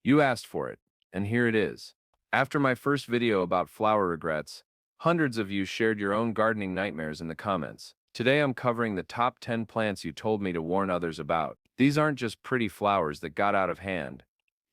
You asked for it, and here it is. After my first video about flower regrets, hundreds of you shared your own gardening nightmares in the comments. Today I'm covering the top 10 plants you told me to warn others about. These aren't just pretty flowers that got out of hand.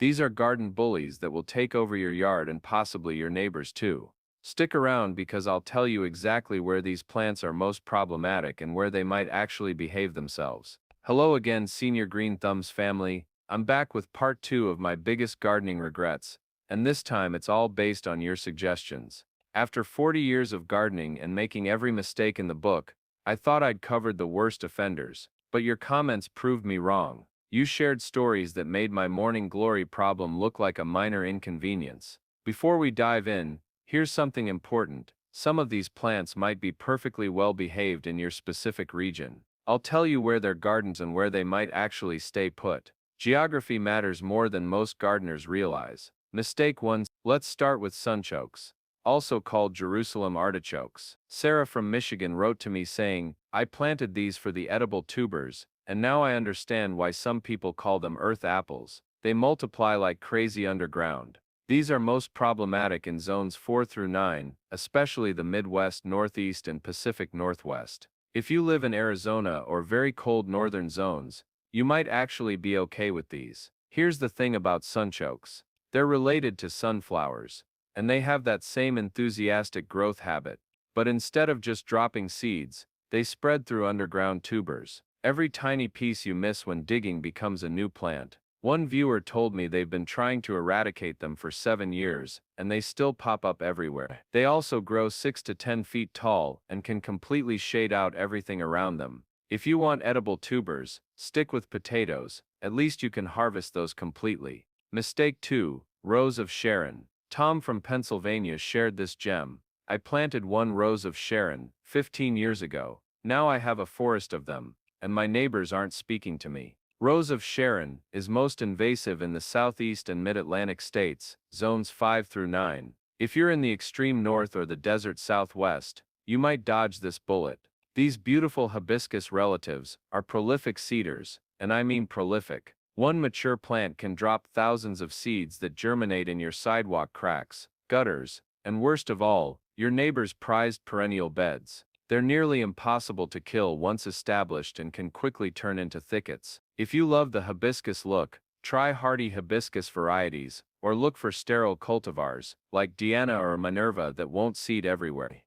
These are garden bullies that will take over your yard and possibly your neighbors too. Stick around because I'll tell you exactly where these plants are most problematic and where they might actually behave themselves. Hello again, Senior Green Thumbs family. I'm back with part 2 of my biggest gardening regrets, and this time it's all based on your suggestions. After 40 years of gardening and making every mistake in the book, I thought I'd covered the worst offenders, but your comments proved me wrong. You shared stories that made my morning glory problem look like a minor inconvenience. Before we dive in, here's something important. Some of these plants might be perfectly well behaved in your specific region. I'll tell you where they're gardens and where they might actually stay put. Geography matters more than most gardeners realize. Mistake 1. Let's start with sunchokes, also called Jerusalem artichokes. Sarah from Michigan wrote to me saying, I planted these for the edible tubers, and now I understand why some people call them earth apples. They multiply like crazy underground. These are most problematic in zones 4 through 9, especially the Midwest, Northeast, and Pacific Northwest. If you live in Arizona or very cold northern zones, you might actually be okay with these. Here's the thing about sunchokes. They're related to sunflowers, and they have that same enthusiastic growth habit, but instead of just dropping seeds, they spread through underground tubers. Every tiny piece you miss when digging becomes a new plant. One viewer told me they've been trying to eradicate them for 7 years, and they still pop up everywhere. They also grow 6 to 10 feet tall and can completely shade out everything around them. If you want edible tubers, stick with potatoes, at least you can harvest those completely. Mistake 2, Rose of Sharon. Tom from Pennsylvania shared this gem. I planted one Rose of Sharon 15 years ago. Now I have a forest of them, and my neighbors aren't speaking to me. Rose of Sharon is most invasive in the southeast and mid-Atlantic states, zones 5 through 9. If you're in the extreme north or the desert southwest, you might dodge this bullet. These beautiful hibiscus relatives are prolific seeders, and I mean prolific. One mature plant can drop thousands of seeds that germinate in your sidewalk cracks, gutters, and worst of all, your neighbor's prized perennial beds. They're nearly impossible to kill once established and can quickly turn into thickets. If you love the hibiscus look, try hardy hibiscus varieties, or look for sterile cultivars, like Diana or Minerva that won't seed everywhere.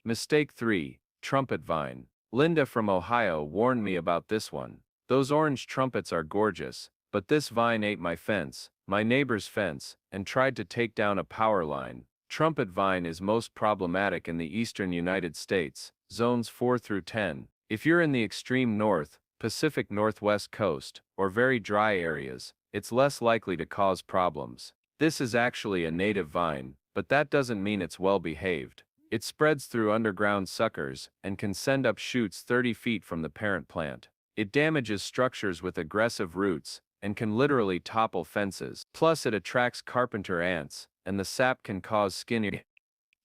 Mistake 3. Trumpet Vine. Linda from Ohio warned me about this one. Those orange trumpets are gorgeous, but this vine ate my fence, my neighbor's fence, and tried to take down a power line. Trumpet vine is most problematic in the eastern United States, zones 4 through 10. If you're in the extreme north, Pacific Northwest coast, or very dry areas, it's less likely to cause problems. This is actually a native vine, but that doesn't mean it's well behaved. It spreads through underground suckers and can send up shoots 30 feet from the parent plant. It damages structures with aggressive roots and can literally topple fences. Plus, it attracts carpenter ants, and the sap can cause skin irritation.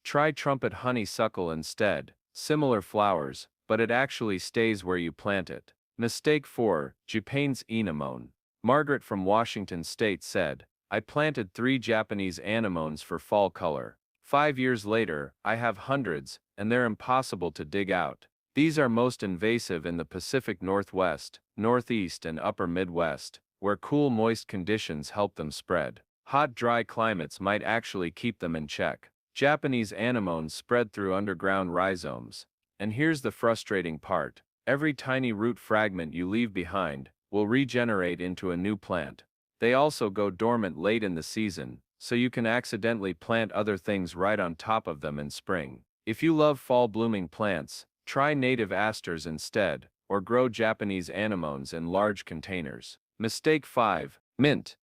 Try trumpet honeysuckle instead. Similar flowers, but it actually stays where you plant it. Mistake 4. Japanese anemone. Margaret from Washington State said, I planted 3 Japanese anemones for fall color. 5 years later, I have hundreds, and they're impossible to dig out. These are most invasive in the Pacific Northwest, Northeast, and Upper Midwest, where cool, moist conditions help them spread. Hot, dry climates might actually keep them in check. Japanese anemones spread through underground rhizomes. And here's the frustrating part. Every tiny root fragment you leave behind will regenerate into a new plant. They also go dormant late in the season, so you can accidentally plant other things right on top of them in spring. If you love fall blooming plants, try native asters instead, or grow Japanese anemones in large containers. Mistake 5. Mint.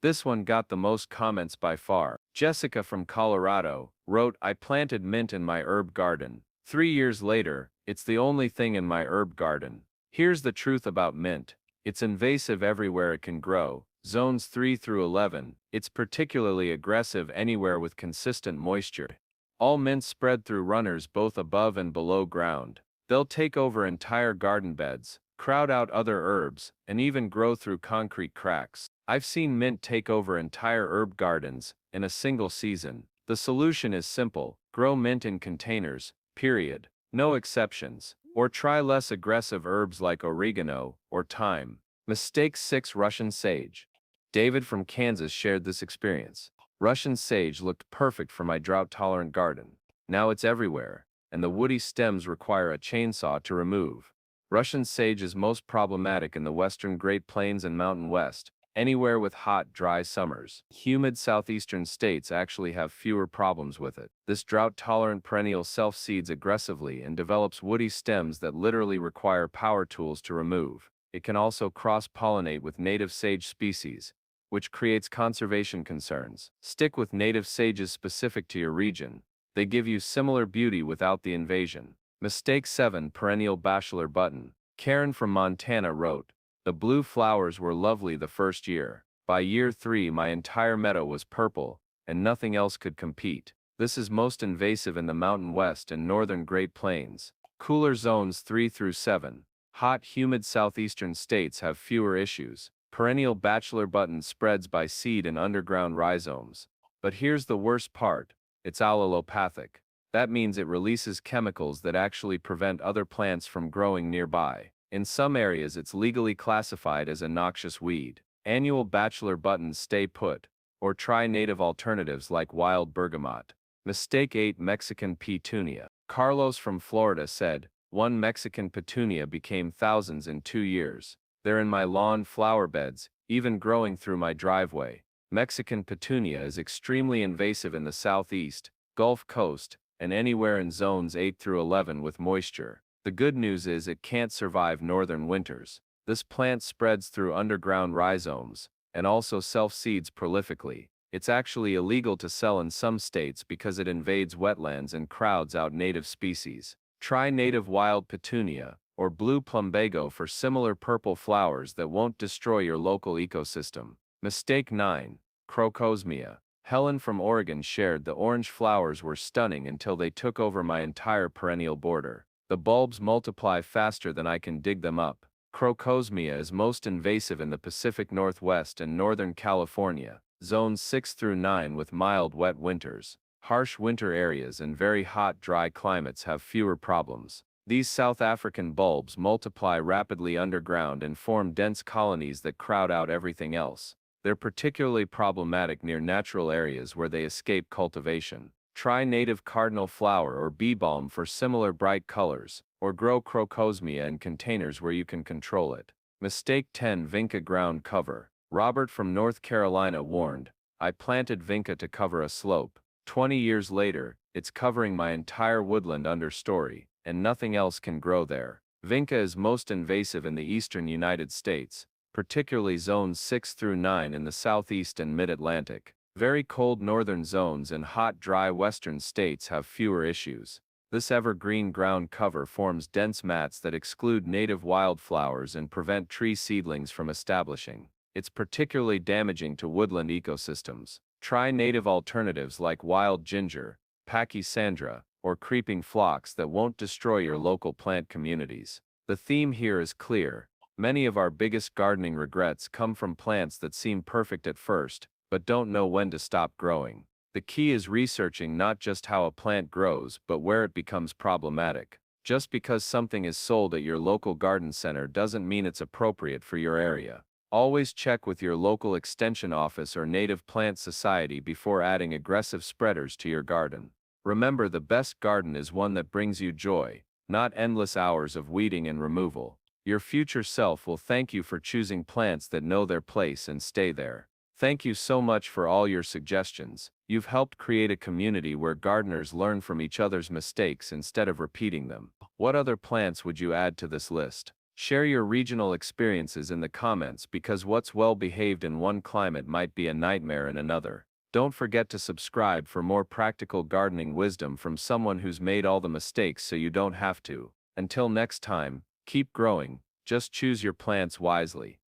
This one got the most comments by far. Jessica from Colorado wrote, I planted mint in my herb garden. 3 years later, it's the only thing in my herb garden. Here's the truth about mint. It's invasive everywhere it can grow. Zones 3 through 11, it's particularly aggressive anywhere with consistent moisture. All mints spread through runners both above and below ground. They'll take over entire garden beds, crowd out other herbs, and even grow through concrete cracks. I've seen mint take over entire herb gardens in a single season. The solution is simple: grow mint in containers, period. No exceptions. Or try less aggressive herbs like oregano or thyme. Mistake 6: Russian sage. David from Kansas shared this experience. Russian sage looked perfect for my drought-tolerant garden. Now it's everywhere, and the woody stems require a chainsaw to remove. Russian sage is most problematic in the western Great Plains and Mountain West. Anywhere with hot, dry summers. Humid southeastern states actually have fewer problems with it. This drought-tolerant perennial self-seeds aggressively and develops woody stems that literally require power tools to remove. It can also cross-pollinate with native sage species, which creates conservation concerns. Stick with native sages specific to your region. They give you similar beauty without the invasion. Mistake 7: Perennial Bachelor button. Karen from Montana wrote, "The blue flowers were lovely the first year. By year 3 my entire meadow was purple, and nothing else could compete. This is most invasive in the Mountain West and Northern Great Plains. Cooler zones 3 through 7. Hot, humid southeastern states have fewer issues. Perennial Bachelor button spreads by seed and underground rhizomes. But here's the worst part: it's allelopathic. That means it releases chemicals that actually prevent other plants from growing nearby. In some areas it's legally classified as a noxious weed. Annual Bachelor buttons stay put, or try native alternatives like wild bergamot." Mistake 8: Mexican Petunia. Carlos from Florida said, "One Mexican Petunia became thousands in 2 years. They're in my lawn flower beds, even growing through my driveway." Mexican Petunia is extremely invasive in the southeast, Gulf Coast, and anywhere in zones 8 through 11 with moisture. The good news is it can't survive northern winters. This plant spreads through underground rhizomes, and also self-seeds prolifically. It's actually illegal to sell in some states because it invades wetlands and crowds out native species. Try native wild petunia, or blue plumbago for similar purple flowers that won't destroy your local ecosystem. Mistake 9: Crocosmia. Helen from Oregon shared, "The orange flowers were stunning until they took over my entire perennial border. The bulbs multiply faster than I can dig them up." Crocosmia is most invasive in the Pacific Northwest and Northern California, zones 6 through 9 with mild wet winters. Harsh winter areas and very hot dry climates have fewer problems. These South African bulbs multiply rapidly underground and form dense colonies that crowd out everything else. They're particularly problematic near natural areas where they escape cultivation. Try native cardinal flower or bee balm for similar bright colors, or grow Crocosmia in containers where you can control it. Mistake 10: Vinca ground cover. Robert from North Carolina warned, "I planted Vinca to cover a slope. 20 years later, it's covering my entire woodland understory, and nothing else can grow there." Vinca is most invasive in the eastern United States, particularly zones 6 through 9 in the southeast and mid-Atlantic. Very cold northern zones and hot, dry western states have fewer issues. This evergreen ground cover forms dense mats that exclude native wildflowers and prevent tree seedlings from establishing. It's particularly damaging to woodland ecosystems. Try native alternatives like wild ginger, pachysandra, or creeping phlox that won't destroy your local plant communities. The theme here is clear. Many of our biggest gardening regrets come from plants that seem perfect at first, but don't know when to stop growing. The key is researching not just how a plant grows, but where it becomes problematic. Just because something is sold at your local garden center doesn't mean it's appropriate for your area. Always check with your local extension office or native plant society before adding aggressive spreaders to your garden. Remember, the best garden is one that brings you joy, not endless hours of weeding and removal. Your future self will thank you for choosing plants that know their place and stay there. Thank you so much for all your suggestions. You've helped create a community where gardeners learn from each other's mistakes instead of repeating them. What other plants would you add to this list? Share your regional experiences in the comments, because what's well behaved in one climate might be a nightmare in another. Don't forget to subscribe for more practical gardening wisdom from someone who's made all the mistakes so you don't have to. Until next time, keep growing, just choose your plants wisely.